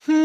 Assalamualaikum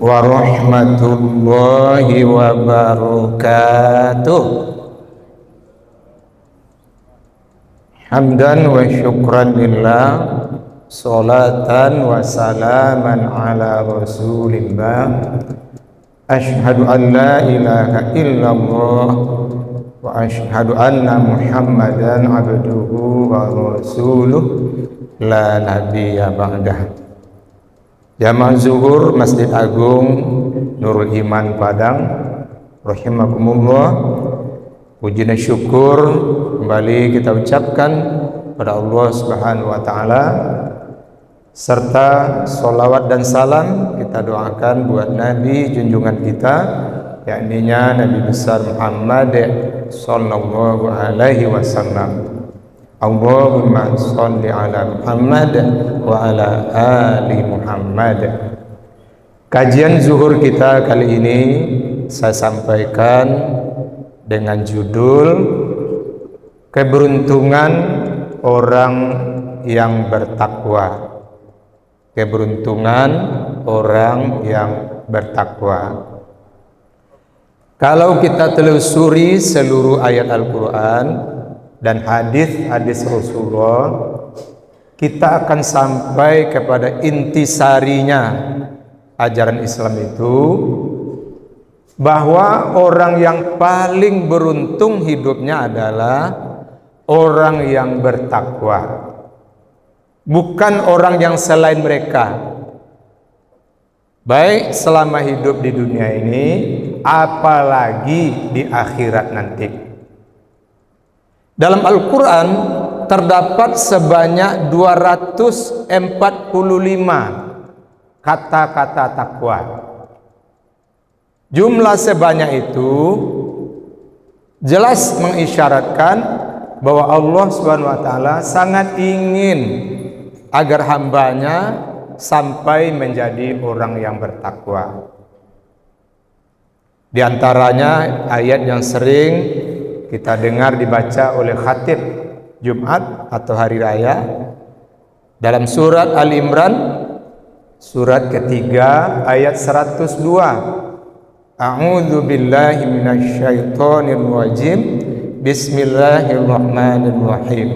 warahmatullahi wabarakatuh. Hamdan wa syukran lillah, salatan wa salaman ala rasulillah. Ashhadu an la ilaha illallah wa ashhadu anna muhammadan abduhu wa rasuluh la nabiyya ba'dah. Jamaah zuhur Masjid Agung Nurul Iman Padang rahimakumullah, puji dan syukur kembali kita ucapkan pada Allah Subhanahu wa taala, serta sholawat dan salam kita doakan buat Nabi junjungan kita, yakni Nabi besar Muhammad sallallahu alaihi wasallam. Allahumma sholli ala Muhammad wa ala ali Muhammad. Kajian zuhur kita kali ini saya sampaikan dengan judul keberuntungan orang yang bertakwa. Keberuntungan orang yang bertakwa. Kalau kita telusuri seluruh ayat Al-Quran dan hadis-hadis Rasulullah, kita akan sampai kepada intisarinya ajaran Islam itu, bahwa orang yang paling beruntung hidupnya adalah orang yang bertakwa, bukan orang yang selain mereka, baik selama hidup di dunia ini apalagi di akhirat nanti. Dalam Al-Quran terdapat sebanyak 245 kata-kata takwa. Jumlah sebanyak itu jelas mengisyaratkan bahwa Allah Subhanahu wa taala sangat ingin agar hambanya sampai menjadi orang yang bertakwa. Di antaranya ayat yang sering kita dengar dibaca oleh khatib Jumat atau hari raya dalam surat Al-Imran surat ketiga ayat 102. A'udzu billahi minasyaitonir rajim. Bismillahirrahmanirrahim.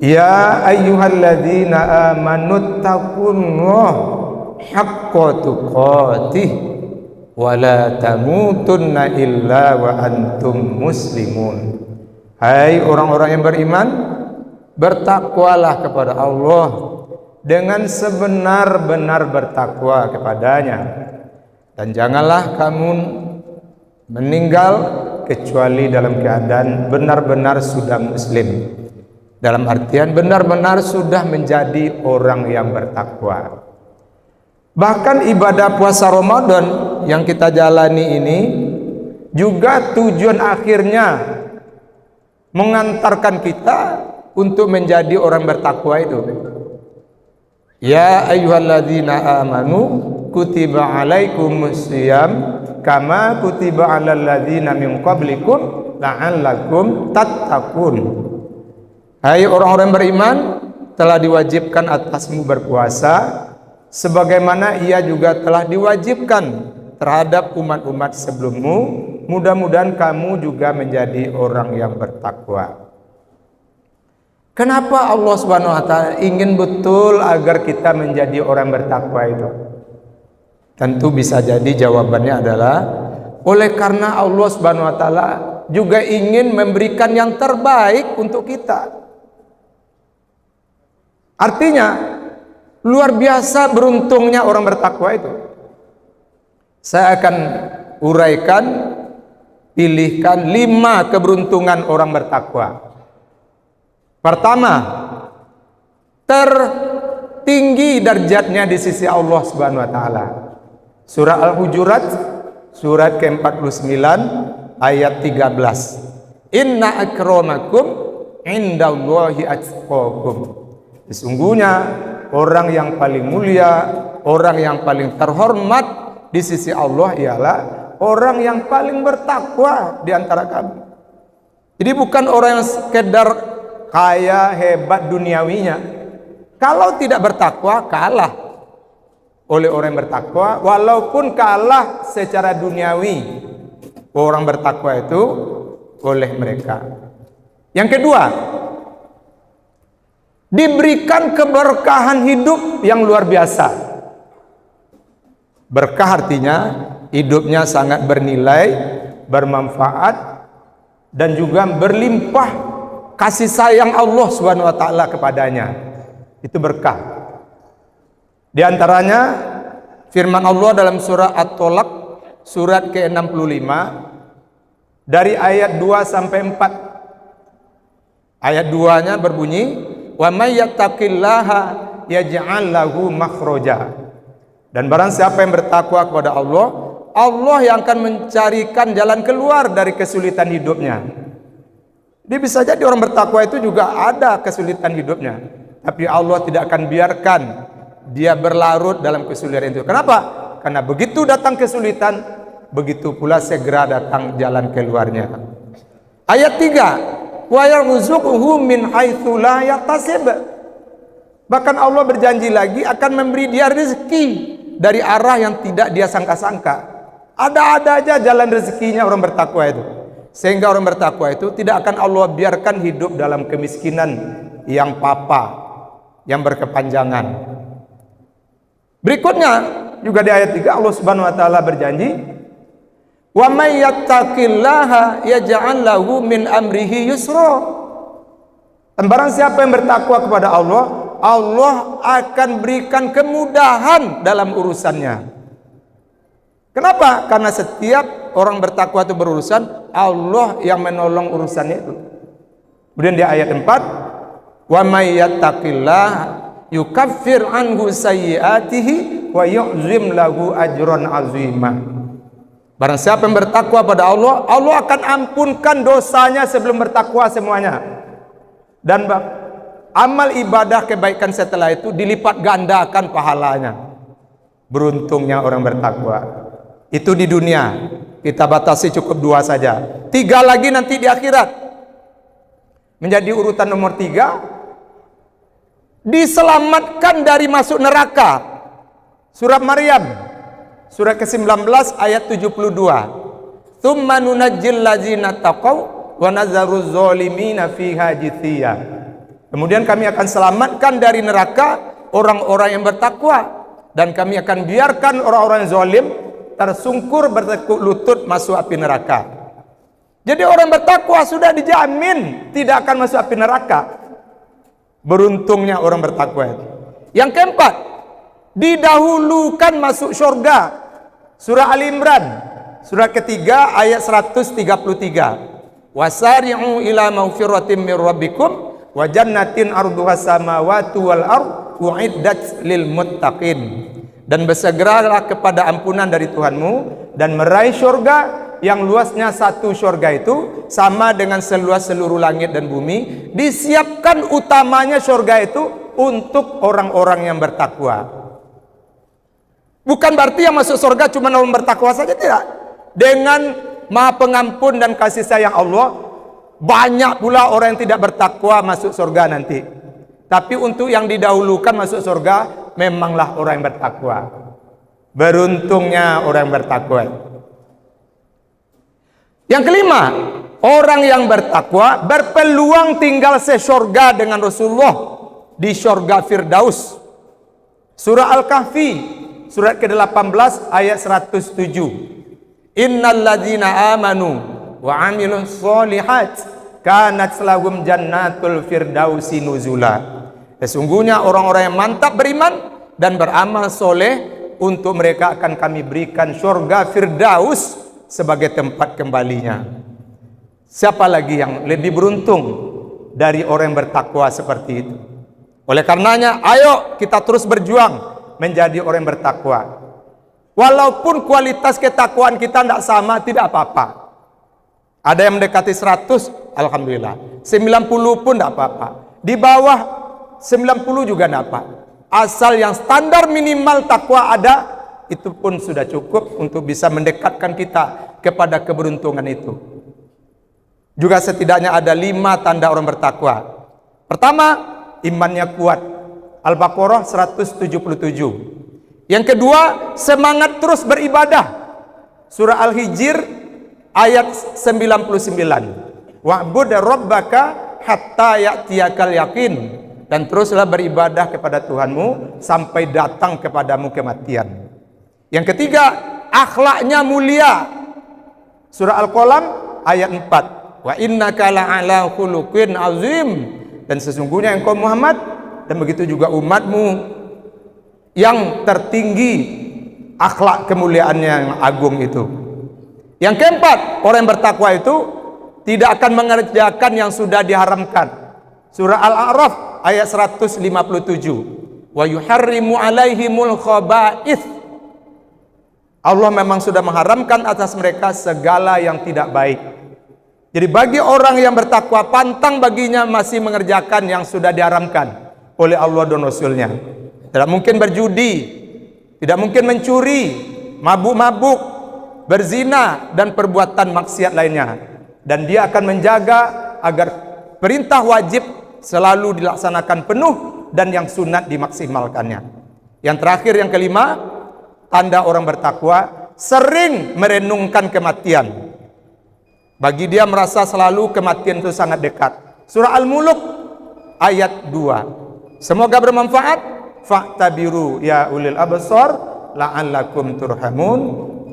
Ya ayyuhalladzina amanu taqullaha haqqa tuqatih wa la tamutunna illa wa antum muslimun. Hai orang-orang yang beriman, bertakwalah kepada Allah dengan sebenar-benar bertakwa kepadanya, dan janganlah kamu meninggal kecuali dalam keadaan benar-benar sudah muslim, dalam artian benar-benar sudah menjadi orang yang bertakwa. Bahkan ibadah puasa Ramadan yang kita jalani ini juga tujuan akhirnya mengantarkan kita untuk menjadi orang bertakwa itu. Ya ayyuhalladzina amanu kutiba alaikumus syiyam kama kutiba alal ladzina min qablikum la'allakum tattaqun. Hai orang-orang beriman, telah diwajibkan atasmu berpuasa sebagaimana ia juga telah diwajibkan terhadap umat-umat sebelummu, mudah-mudahan kamu juga menjadi orang yang bertakwa. Kenapa Allah Subhanahu wa taala ingin betul agar kita menjadi orang bertakwa itu? Tentu bisa jadi jawabannya adalah oleh karena Allah Subhanahu wa taala juga ingin memberikan yang terbaik untuk kita. Artinya luar biasa beruntungnya orang bertakwa itu. Saya akan uraikan, pilihkan 5 keberuntungan orang bertakwa. Pertama, tertinggi derajatnya di sisi Allah Subhanahu wa taala. Surah Al-Hujurat surat ke-49 ayat 13. Inna akramakum indallahi atqakum. Sesungguhnya orang yang paling mulia, orang yang paling terhormat di sisi Allah ialah orang yang paling bertakwa di antara kami. Jadi bukan orang yang sekedar kaya, hebat duniawinya. Kalau tidak bertakwa, kalah oleh orang yang bertakwa. Walaupun kalah secara duniawi, orang bertakwa itu oleh mereka. Yang kedua, diberikan keberkahan hidup yang luar biasa. Berkah artinya hidupnya sangat bernilai, bermanfaat, dan juga berlimpah kasih sayang Allah Subhanahu wa taala kepadanya. Itu berkah. Di antaranya firman Allah dalam surah At-Tolak surat ke-65 dari ayat 2 sampai 4. Ayat 2-nya berbunyi, "Wa may yattaqillaha yaj'al lahu makhraja." Dan barang siapa yang bertakwa kepada Allah, Allah yang akan mencarikan jalan keluar dari kesulitan hidupnya. Dia bisa jadi orang bertakwa itu juga ada kesulitan hidupnya, tapi Allah tidak akan biarkan dia berlarut dalam kesulitan itu. Kenapa? Karena begitu datang kesulitan, begitu pula segera datang jalan keluarnya. Ayat 3, wa yarzuquhu min haitsu la yahtasib. Bahkan Allah berjanji lagi akan memberi dia rezeki dari arah yang tidak dia sangka-sangka. Ada-ada aja jalan rezekinya orang bertakwa itu. Sehingga orang bertakwa itu tidak akan Allah biarkan hidup dalam kemiskinan yang papa, yang berkepanjangan. Berikutnya juga di ayat 3 Allah Subhanahu wa taala berjanji, "Wa may yattaqillaha yaj'al lahu min amrihi yusra." Dan barang siapa yang bertakwa kepada Allah, Allah akan berikan kemudahan dalam urusannya. Kenapa? Karena setiap orang bertakwa itu berurusan, Allah yang menolong urusannya itu. Kemudian di ayat 4, "Wa may yattaqillah yukaffir anhu sayyi'atihi wa yu'zim lahu ajran 'azima." Barang siapa yang bertakwa pada Allah, Allah akan ampunkan dosanya sebelum bertakwa semuanya. Dan amal ibadah kebaikan setelah itu dilipat gandakan pahalanya. Beruntungnya orang bertakwa. Itu di dunia. Kita batasi cukup 2 saja. 3 lagi nanti di akhirat. Menjadi urutan nomor 3, diselamatkan dari masuk neraka. Surat Maryam surat ke-19 ayat 72. "Tsumma nunajjil ladzina taqaw wa nazaruz zalimina fiha jithiya." Kemudian kami akan selamatkan dari neraka orang-orang yang bertakwa, dan kami akan biarkan orang-orang zalim tersungkur bertekuk lutut masuk api neraka. Jadi orang bertakwa sudah dijamin tidak akan masuk api neraka. Beruntungnya orang bertakwa itu. Yang keempat, didahulukan masuk surga. Surah Ali Imran surat ketiga ayat 133. "Wasari'u ila maghfiratin mir rabbikum wa jannatin arduhas samawati wal ard uiddat lil muttaqin." Dan bersegeralah kepada ampunan dari Tuhanmu dan meraih surga yang luasnya satu surga itu sama dengan seluas seluruh langit dan bumi. Disiapkan utamanya surga itu untuk orang-orang yang bertakwa. Bukan berarti yang masuk surga cuma orang bertakwa saja, tidak. Dengan Maha Pengampun dan kasih sayang Allah, banyak pula orang yang tidak bertakwa masuk surga nanti. Tapi untuk yang didahulukan masuk surga, memanglah orang yang bertakwa. Beruntungnya orang yang bertakwa. Yang kelima, orang yang bertakwa berpeluang tinggal sesurga dengan Rasulullah di surga Firdaus. Surah Al-Kahfi surat ke-18 ayat 107. "Innal ladzina amanu wa 'amilus sholihat kanat lahum jannatul firdausi nuzula." Sesungguhnya orang-orang yang mantap beriman dan beramal soleh, untuk mereka akan kami berikan surga Firdaus sebagai tempat kembalinya. Siapa lagi yang lebih beruntung dari orang yang bertakwa seperti itu? Oleh karenanya, ayo kita terus berjuang menjadi orang yang bertakwa. Walaupun kualitas ketakwaan kita tidak sama, tidak apa-apa. Ada yang mendekati 100, alhamdulillah. 90 pun tidak apa-apa. Di bawah 90 juga tidak apa. Asal yang standar minimal takwa ada, itu pun sudah cukup untuk bisa mendekatkan kita kepada keberuntungan itu. Juga setidaknya ada 5 tanda orang bertakwa. Pertama, imannya kuat. Al-Baqarah 177. Yang kedua, semangat terus beribadah. Surah Al-Hijr ayat 99. Wa'bud rabbaka hatta ya'tiyakal yaqin. Dan teruslah beribadah kepada Tuhanmu sampai datang kepadamu kematian. Yang ketiga, akhlaknya mulia. Surah Al-Qalam ayat 4. Wa innaka la'ala khuluqin azim. Dan sesungguhnya engkau Muhammad dan begitu juga umatmu yang tertinggi akhlak kemuliaannya yang agung itu. Yang keempat, orang yang bertakwa itu tidak akan mengerjakan yang sudah diharamkan. Surah Al-A'raf ayat 157. Wa yuharrimu alaihimul khaba'ith. Allah memang sudah mengharamkan atas mereka segala yang tidak baik. Jadi bagi orang yang bertakwa, pantang baginya masih mengerjakan yang sudah diharamkan oleh Allah dan Rasulnya. Tidak mungkin berjudi, tidak mungkin mencuri, mabuk-mabuk, berzina, dan perbuatan maksiat lainnya. Dan dia akan menjaga agar perintah wajib selalu dilaksanakan penuh dan yang sunat dimaksimalkannya. Yang terakhir, yang kelima, tanda orang bertakwa sering merenungkan kematian. Bagi dia merasa selalu kematian itu sangat dekat. Surah Al-Muluk ayat 2. Semoga bermanfaat. Fa'tabiru ya ulil absar la'allakum turhamun.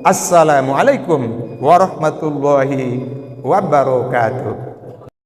Assalamualaikum warahmatullahi wabarakatuh.